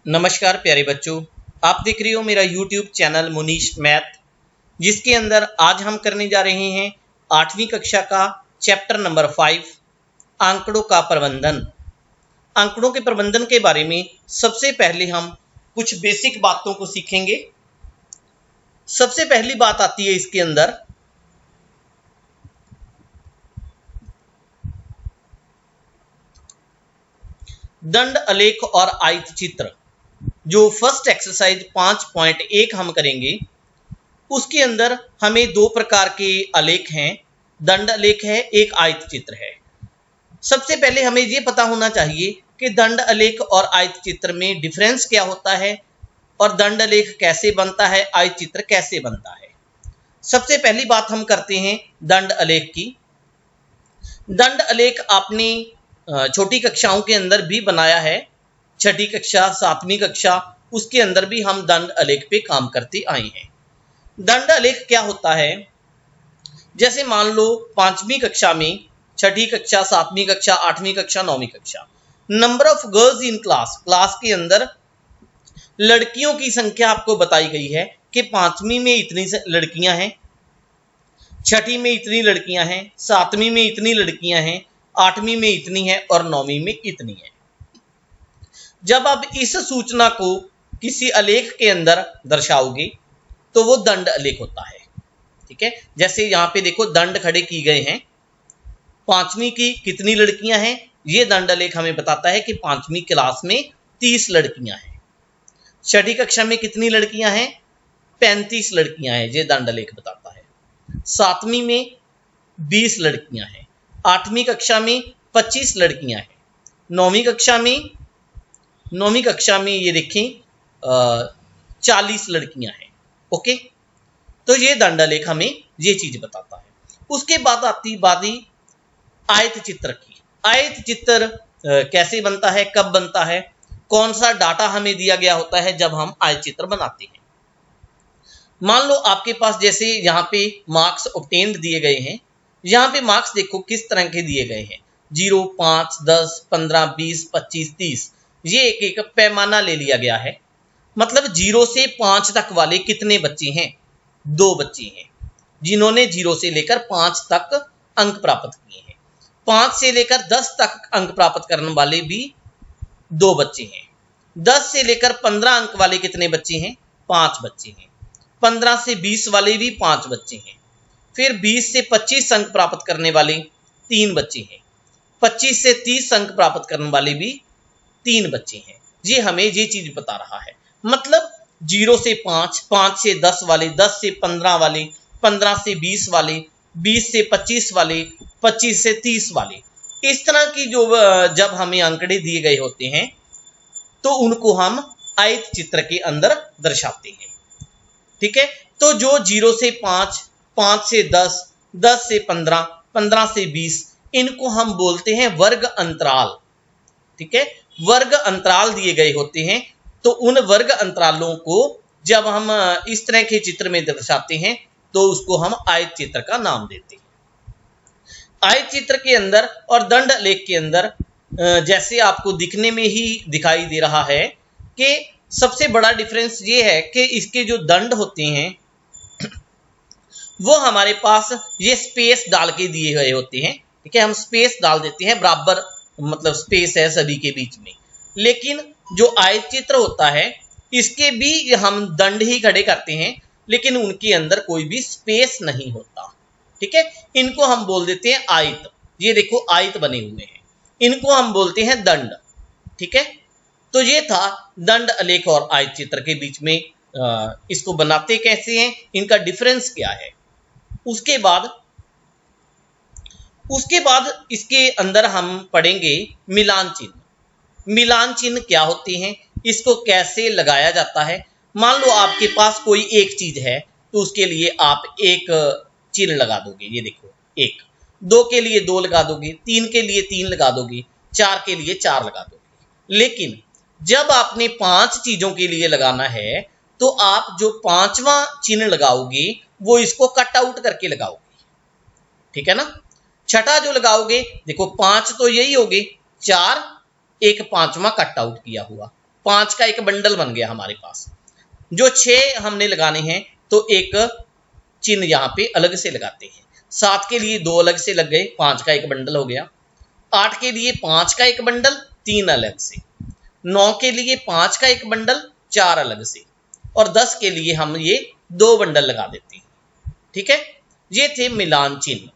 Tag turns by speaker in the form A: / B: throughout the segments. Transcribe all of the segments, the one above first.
A: नमस्कार प्यारे बच्चों, आप देख रहे हो मेरा YouTube चैनल मुनीश मैथ, जिसके अंदर आज हम करने जा रहे हैं 8वीं कक्षा का चैप्टर नंबर 5 आंकड़ों का प्रबंधन। आंकड़ों के प्रबंधन के बारे में सबसे पहले हम कुछ बेसिक बातों को सीखेंगे। सबसे पहली बात आती है इसके अंदर दंड आलेख और आयत चित्र। जो फर्स्ट एक्सरसाइज 5.1 हम करेंगे उसके अंदर हमें दो प्रकार के आलेख हैं, दंड आलेख है, एक आयत चित्र है। सबसे पहले हमें ये पता होना चाहिए कि दंड आलेख और आयत चित्र में डिफरेंस क्या होता है और दंड आलेख कैसे बनता है, आयत चित्र कैसे बनता है। सबसे पहली बात हम करते हैं दंड आलेख की। दंड आलेख आपने छोटी कक्षाओं के अंदर भी बनाया है, छठी कक्षा 7वीं कक्षा, उसके अंदर भी हम दंड आलेख पे काम करते आए हैं। दंड आलेख क्या होता है, जैसे मान लो 5वीं कक्षा में, छठी कक्षा 7वीं कक्षा 8वीं कक्षा 9वीं कक्षा, number of girls in class, class के अंदर लड़कियों की संख्या आपको बताई गई है कि 5वीं में इतनी लड़कियां हैं, छठी में इतनी लड़कियां हैं, 7वीं में इतनी लड़कियां हैं, 8वीं में इतनी है और 9वीं में इतनी है। जब आप इस सूचना को किसी आलेख के अंदर दर्शाओगे तो वो दंड आलेख होता है। ठीक है, जैसे यहाँ पे देखो दंड खड़े की गए हैं, 5वीं की कितनी लड़कियां हैं, ये दंड आलेख हमें बताता है कि 5वीं क्लास में 30 लड़कियां हैं। छठी कक्षा में कितनी लड़कियां हैं, 35 लड़कियां हैं, ये दंड आलेख बताता है। 7वीं में 20 लड़कियां हैं, 8वीं कक्षा में 25 लड़कियां हैं, 9वीं कक्षा में ये देखें 40 लड़कियां हैं। ओके, तो ये दंड आलेख हमें ये चीज बताता है। उसके बाद आती बारी आयत चित्र की। आयत चित्र कैसे बनता है, कब बनता है, कौन सा डाटा हमें दिया गया होता है जब हम आयत चित्र बनाते हैं। मान लो आपके पास जैसे यहाँ पे मार्क्स ऑब्टेन्ड दिए गए हैं, यहाँ पे मार्क्स देखो किस तरह के दिए गए हैं, 0, 5, 10, 15, 20, 25, 30, ये एक एक पैमाना ले लिया गया है। मतलब 0 से 5 तक वाले कितने बच्चे हैं, 2 बच्चे हैं जिन्होंने 0 से लेकर 5 तक अंक प्राप्त किए हैं। 5 से लेकर 10 तक अंक प्राप्त करने वाले भी 2 बच्चे हैं। 10 से लेकर 15 अंक वाले कितने बच्चे हैं, 5 बच्चे हैं। 15 से 20 वाले भी 5 बच्चे हैं। फिर 20 से 25 अंक प्राप्त करने वाले 3 बच्चे हैं। 25 से 30 अंक प्राप्त करने वाले भी 3 बच्चे हैं। ये हमें ये चीज बता रहा है। मतलब 0 से 5, 5 से 10 वाले, 10 से 15 वाले, 15 से 20 वाले, 20 से 25 वाले, 25 से 30 वाले, इस तरह की जो जब हमें आंकड़े दिए गए होते हैं तो उनको हम आयत चित्र के अंदर दर्शाते हैं। ठीक है, तो जो 0 से 5, 5 से 10, 10 से 15, 15 से 20, इनको हम बोलते हैं वर्ग अंतराल। ठीक है, वर्ग अंतराल दिए गए होते हैं, तो उन वर्ग अंतरालों को जब हम इस तरह के चित्र में दर्शाते हैं तो उसको हम आयत चित्र का नाम देते हैं। आयत चित्र के अंदर और दंड आलेख के अंदर जैसे आपको दिखने में ही दिखाई दे रहा है कि सबसे बड़ा डिफरेंस ये है कि इसके जो दंड होते हैं वो हमारे पास ये स्पेस डाल के दिए गए होते हैं। ठीक है, हम स्पेस डाल देते हैं, बराबर मतलब स्पेस है सभी के बीच में। लेकिन जो आयत चित्र होता है इसके भी हम दंड ही खड़े करते हैं, लेकिन उनके अंदर कोई भी स्पेस नहीं होता। ठीक है, इनको हम बोल देते हैं आयत। ये देखो आयत बने हुए हैं, इनको हम बोलते हैं दंड। ठीक है, तो ये था दंड आलेख और आयत चित्र के बीच में इसको बनाते कैसे हैं, इनका डिफरेंस क्या है। उसके बाद इसके अंदर हम पढ़ेंगे मिलान चिन्ह। मिलान चिन्ह क्या होते हैं, इसको कैसे लगाया जाता है। मान लो आपके पास कोई एक चीज है तो उसके लिए आप एक चिन्ह लगा दोगे, ये देखो 1, 2 के लिए 2 लगा दोगे, 3 के लिए 3 लगा दोगे, 4 के लिए 4 लगा दोगे। लेकिन जब आपने 5 चीजों के लिए लगाना है तो आप जो 5वां चिन्ह लगाओगे वो इसको कट आउट करके लगाओगे। ठीक है ना, छठा जो लगाओगे, देखो 5 तो यही हो गए, 4, एक 5वां कट आउट किया हुआ, 5 का एक बंडल बन गया हमारे पास। जो 6 हमने लगाने हैं तो एक चिन्ह यहाँ पे अलग से लगाते हैं। 7 के लिए 2 अलग से लग गए, 5 का एक बंडल हो गया। 8 के लिए 5 का एक बंडल, 3 अलग से। 9 के लिए 5 का एक बंडल, 4 अलग से। और 10 के लिए हम ये 2 बंडल लगा देते हैं। ठीक है, ये थे मिलान चिन्ह।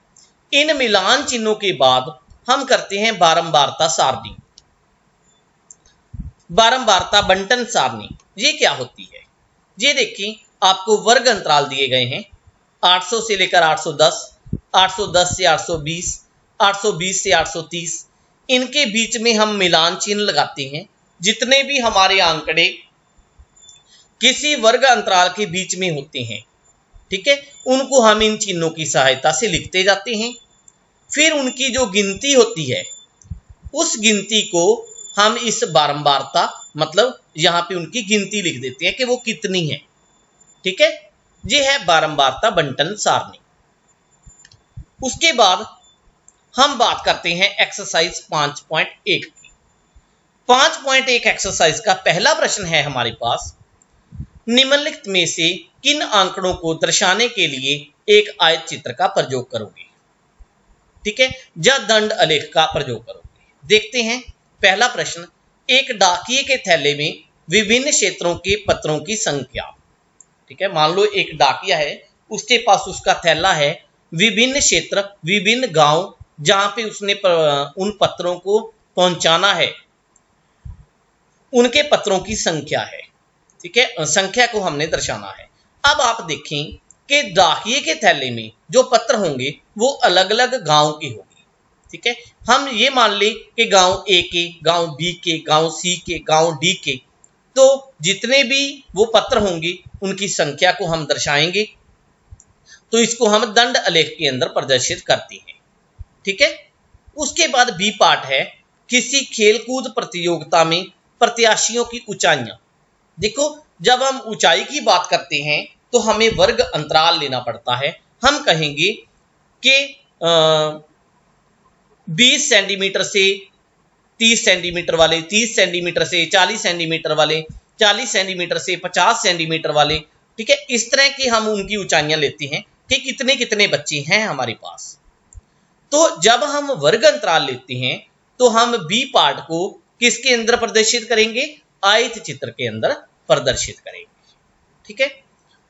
A: इन मिलान चिन्हों के बाद हम करते हैं बारंबारता सारणी। बारंबारता बंटन सारणी ये क्या होती है? ये देखिए, आपको वर्ग अंतराल दिए गए हैं 800 से लेकर 810, 810 से 820, 820 से 830। इनके बीच में हम मिलान चिन्ह लगाते हैं। जितने भी हमारे आंकड़े किसी वर्ग अंतराल के बीच में होते हैं, ठीक है, उनको हम इन चिन्हों की सहायता से लिखते जाते हैं। फिर उनकी जो गिनती होती है, उस गिनती को हम इस बारंबारता, मतलब यहां पे उनकी गिनती लिख देते हैं कि वो कितनी है। ठीक है, ये है बारंबारता बंटन सारणी। उसके बाद हम बात करते हैं एक्सरसाइज 5.1 की। 5.1 एक्सरसाइज का पहला प्रश्न है हमारे पास, निम्नलिखित में से किन आंकड़ों को दर्शाने के लिए एक आयत चित्र का प्रयोग करोगे? ठीक है, या दंड आलेख का प्रयोग करोगे। देखते हैं पहला प्रश्न, एक डाकिये के थैले में विभिन्न क्षेत्रों के पत्रों की संख्या। ठीक है, मान लो एक डाकिया है, उसके पास उसका थैला है, विभिन्न क्षेत्र, विभिन्न गांव जहां पे उसने उन पत्रों को पहुंचाना है, उनके पत्रों की संख्या है। ठीक है, संख्या को हमने दर्शाना है। अब आप देखें कि डाकिये के थैले में जो पत्र होंगे वो अलग अलग गांव के होंगे। ठीक है, हम ये मान लें कि गांव ए के, गांव बी के, गांव सी के, गांव डी के, तो जितने भी वो पत्र होंगे उनकी संख्या को हम दर्शाएंगे। तो इसको हम दंड आलेख के अंदर प्रदर्शित करते हैं। ठीक है, उसके बाद बी पार्ट है, किसी खेलकूद प्रतियोगिता में प्रत्याशियों की ऊंचाइयां। देखो, जब हम ऊंचाई की बात करते हैं तो हमें वर्ग अंतराल लेना पड़ता है। हम कहेंगे कि 20 सेंटीमीटर से 30 सेंटीमीटर वाले, 30 सेंटीमीटर से 40 सेंटीमीटर वाले, 40 सेंटीमीटर से 50 सेंटीमीटर वाले। ठीक है, इस तरह की हम उनकी ऊंचाइयां लेते हैं कि कितने कितने बच्चे हैं हमारे पास। तो जब हम वर्ग अंतराल लेते हैं तो हम बी पार्ट को किसके अंदर प्रदर्शित करेंगे? आयत चित्र के अंदर प्रदर्शित करेंगे। ठीक है,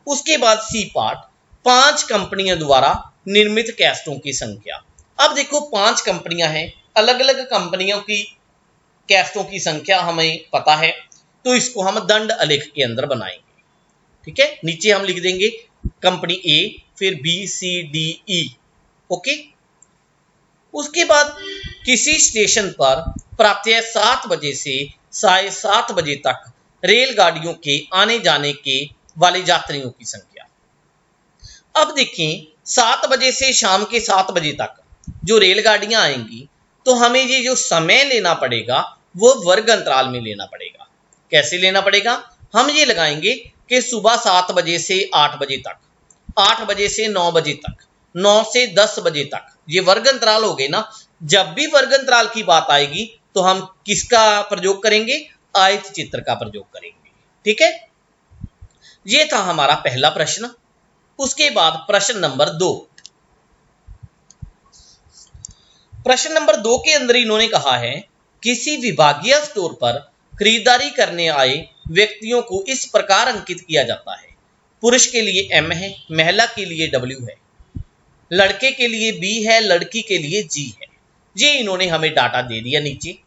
A: उसके बाद सी पार्ट, 5 कंपनियों द्वारा निर्मित कैसेटों की संख्या। अब देखो 5 कंपनियां हैं, अलग अलग कंपनियों की कैसेटों की संख्या हमें पता है, तो इसको हम दंड आलेख के अंदर बनाएंगे। ठीक है, नीचे हम लिख देंगे कंपनी ए, फिर B C D E. Okay, उसके बाद किसी स्टेशन पर प्रातः 7 बजे से 7:30 बजे तक रेलगाड़ियों के आने जाने के वाले यात्रियों की संख्या। अब देखें, 7 बजे से शाम के 7 बजे तक जो रेलगाड़ियां आएंगी, तो हमें ये जो समय लेना पड़ेगा वो वर्ग अंतराल में लेना पड़ेगा। कैसे लेना पड़ेगा? हम ये लगाएंगे कि सुबह 7 बजे से 8 बजे तक, 8 बजे से 9 बजे तक, 9 से 10 बजे तक, ये वर्ग अंतराल हो गए ना। जब भी वर्ग अंतराल की बात आएगी तो हम किसका प्रयोग करेंगे? आयत चित्र का प्रयोग करेंगे। ठीक है, ये था हमारा पहला प्रश्न। उसके बाद प्रश्न नंबर 2। प्रश्न नंबर 2 के अंदर इन्होंने कहा है, किसी विभागीय स्टोर पर खरीदारी करने आए व्यक्तियों को इस प्रकार अंकित किया जाता है। पुरुष के लिए M है, महिला के लिए W है, लड़के के लिए B है, लड़की के लिए G है। ये इन्होंने हमें डाटा दे दिया नीचे।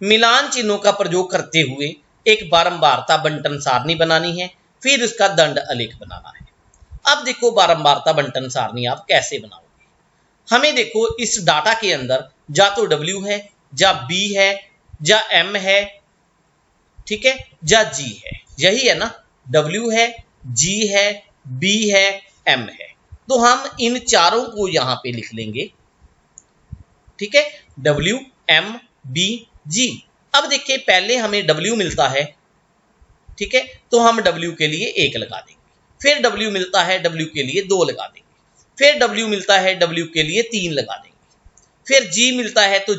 A: मिलान चिन्हों का प्रयोग करते हुए एक बारंबारता बंटन सारणी बनानी है, फिर उसका दंड आलेख बनाना है। अब देखो बारंबारता बंटन सारणी आप कैसे बनाओगे। हमें देखो इस डाटा के अंदर या तो W है, या B है, या M है, ठीक है, या G है। यही है ना, W है, G है, B है, M है। तो हम इन चारों को यहां पे लिख लेंगे। ठीक है, W, M, B, G। अब देखिए पहले हमें W मिलता है, ठीक है, तो हम W के लिए 1 लगा देंगे। फिर W मिलता है, W के लिए 2 लगा देंगे। फिर W मिलता है, W के लिए 3 लगा देंगे। फिर G मिलता है तो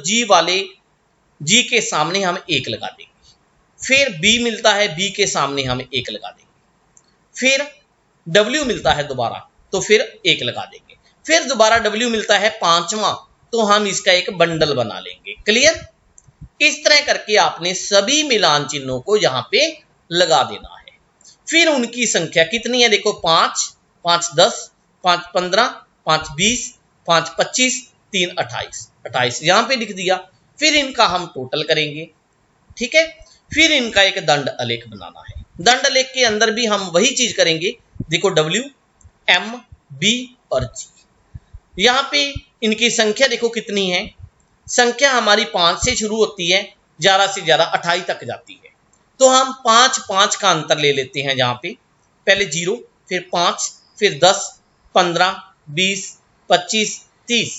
A: G के सामने हम 1 लगा देंगे। फिर बी मिलता है, बी के सामने हम 1 लगा देंगे, फिर डब्ल्यू मिलता है दोबारा, तो फिर 1 लगा देंगे, फिर दोबारा डब्ल्यू मिलता है 5वां, तो हम इसका एक बंडल बना लेंगे। क्लियर? इस तरह करके आपने सभी मिलान चिन्हों को यहां पे लगा देना है। फिर उनकी संख्या कितनी है देखो, 5, 5 10, 5 15, 5 20, 5 25, 3 28, 28 यहां पे लिख दिया। फिर इनका हम टोटल करेंगे, ठीक है। फिर इनका एक दंड आलेख बनाना है। दंड आलेख के अंदर भी हम वही चीज करेंगे। देखो W, M, B और G, यहां पे इनकी संख्या देखो कितनी है। संख्या हमारी 5 से शुरू होती है, ज्यादा से ज्यादा 28 तक जाती है, तो हम 5 5 का अंतर ले लेते हैं। जहां पे पहले 0, फिर 5, फिर 10, 15, 20, 25, 30।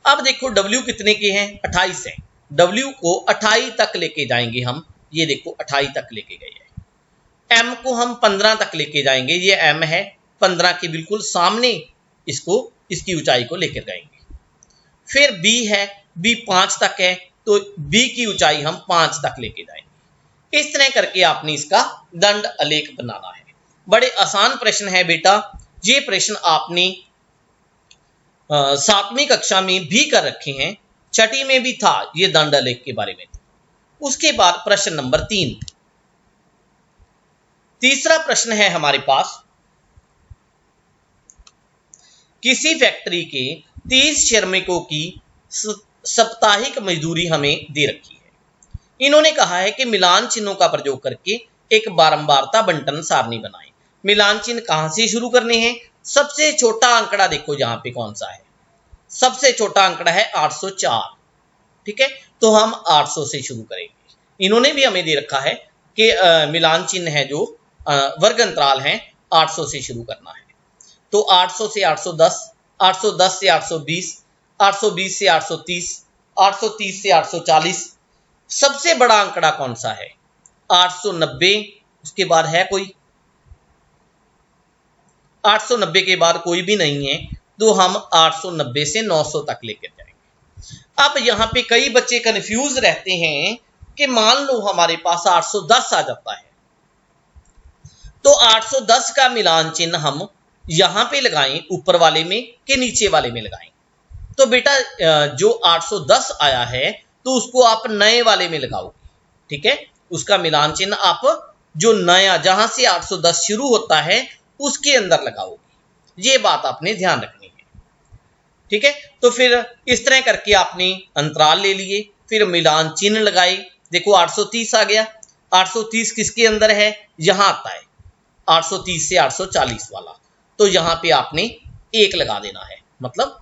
A: अब देखो W कितने के हैं, 28 है। W को 28 तक लेके जाएंगे हम, ये देखो 28 तक लेके गए हैं। M को हम 15 तक लेके जाएंगे, ये M है, 15 के बिल्कुल सामने इसको, इसकी ऊंचाई को लेकर जाएंगे। फिर B है, B 5 तक है, तो B की ऊंचाई हम 5 तक लेके जाएंगे। इस तरह करके आपने इसका दंड आलेख बनाना है। बड़े आसान प्रश्न है बेटा, ये प्रश्न आपने 7वीं कक्षा में भी कर रखे हैं, छठी में भी था ये दंड आलेख के बारे में। उसके बाद प्रश्न नंबर 3, तीसरा प्रश्न है हमारे पास, किसी फैक्ट्री के 30 श्रमिकों की साप्ताहिक मजदूरी हमें दे रखी है। इन्होंने कहा है कि मिलान चिन्हों का प्रयोग करके एक बारंबारता बंटन सारणी बनाएं। मिलान चिन्ह कहां से शुरू करने हैं? सबसे छोटा आंकड़ा देखो यहां पे कौन सा है, सबसे छोटा आंकड़ा है 804, ठीक है, तो हम 800 से शुरू करेंगे। इन्होंने भी हमें दे रखा है कि मिलान चिन्ह है जो वर्ग अंतराल है, 800 से शुरू करना है। तो 800 से 810, 810 से 820, 820 से 830, 830 से 840। सबसे बड़ा आंकड़ा कौन सा है? 890। उसके बाद है कोई? 890 के बाद कोई भी नहीं है, तो हम 890 से 900 तक लेकर जाएंगे। अब यहां पे कई बच्चे कंफ्यूज रहते हैं कि मान लो हमारे पास 810 आ जाता है, तो 810 का मिलान चिन्ह हम यहां पे लगाएं, ऊपर वाले में कि नीचे वाले में लगाएं? तो बेटा जो 810 आया है तो उसको आप नए वाले में लगाओगे, ठीक है। उसका मिलान चिन्ह आप जो नया, जहां से 810 शुरू होता है उसके अंदर लगाओगे। ये बात आपने ध्यान रखनी है, ठीक है। तो फिर इस तरह करके आपने अंतराल ले लिए, फिर मिलान चिन्ह लगाए। देखो 830 आ गया, 830 किसके अंदर है? यहां आता है 830 से 840 वाला, तो यहां पे आपने 1 लगा देना है, मतलब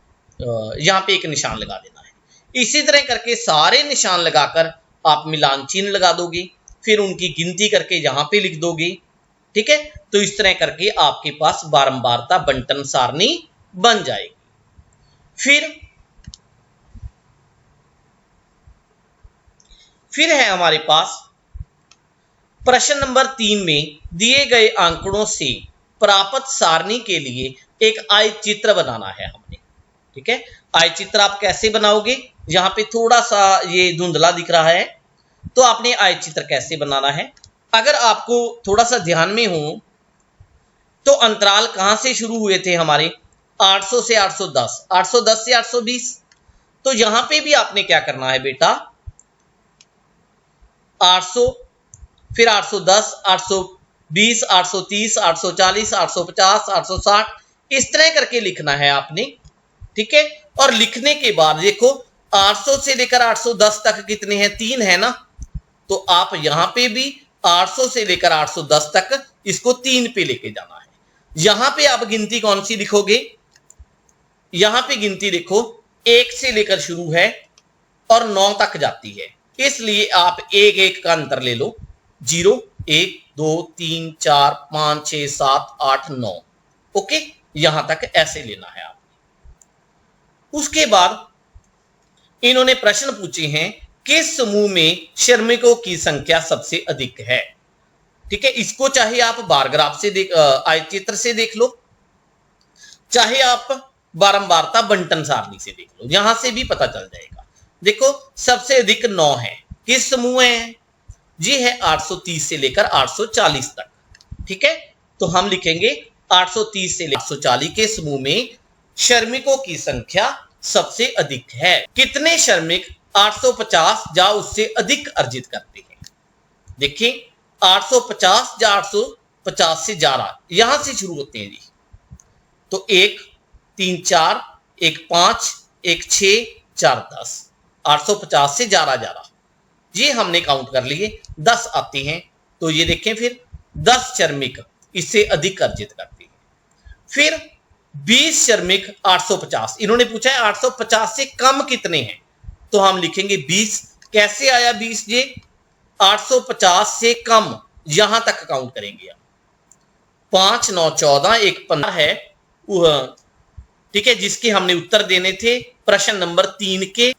A: यहां पे एक निशान लगा देना है। इसी तरह करके सारे निशान लगाकर आप मिलान चिन्ह लगा दोगे, फिर उनकी गिनती करके यहां पे लिख दोगे, ठीक है। तो इस तरह करके आपके पास बारंबारता बंटन सारणी बन जाएगी। फिर है हमारे पास प्रश्न नंबर 3 में दिए गए आंकड़ों से प्राप्त सारणी के लिए एक आयत चित्र बनाना है हमने, ठीक है। आयत चित्र आप कैसे बनाओगे? यहां पे थोड़ा सा ये धुंधला दिख रहा है, तो आपने आयत चित्र कैसे बनाना है? अगर आपको थोड़ा सा ध्यान में हो तो अंतराल कहां से शुरू हुए थे हमारे? 800 से 810, 810 से 820। तो यहां पे भी आपने क्या करना है बेटा? 800, फिर 810, 820, 830, 840, 850, 860, इस तरह करके लिखना है आपने, ठीक है। और लिखने के बाद देखो 800 से लेकर 810 तक कितने हैं? 3 है ना, तो आप यहां पे भी 800 से लेकर 810 तक इसको 3 पे लेके जाना है। यहां पे आप गिनती कौन सी लिखोगे? यहां पे गिनती देखो 1 से लेकर शुरू है और 9 तक जाती है, इसलिए आप 1 1 का अंतर ले लो। 0 1 2 3 4 5 6 7 8 9, ओके, यहां तक ऐसे लेना है आप। उसके बाद इन्होंने प्रश्न पूछे हैं, किस समूह में श्रमिकों की संख्या सबसे अधिक है? ठीक है, इसको चाहे आप बार ग्राफ से देख, आयत चित्र से देख लो, चाहे आप बारंबारता बंटन सारणी से देख लो, यहां से भी पता चल जाएगा। देखो सबसे अधिक 9 है, किस समूह है? ये है 830 से लेकर 840 तक। ठीक है, तो हम लिखेंगे 830 से लेकर 840 के समूह में श्रमिकों की संख्या सबसे अधिक है। कितने श्रमिक 850 या उससे अधिक अर्जित करते हैं? देखिए 850 या 850 से ज्यादा यहां से शुरू होते हैं जी। तो 1 3 4 1 5 1 6 4 10 850 से ज्यादा ये हमने काउंट कर लिए। 10 आते हैं तो ये देखें फिर 10 श्रमिक इससे अधिक अर्जित करते हैं। फिर 20 श्रमिक 850, इन्होंने पूछा है 850 से कम कितने हैं, तो हम लिखेंगे 20। कैसे आया 20? ये 850 से कम यहां तक काउंट करेंगे आप। 5 9 14 1 15 है, ठीक है, जिसके हमने उत्तर देने थे प्रश्न नंबर 3 के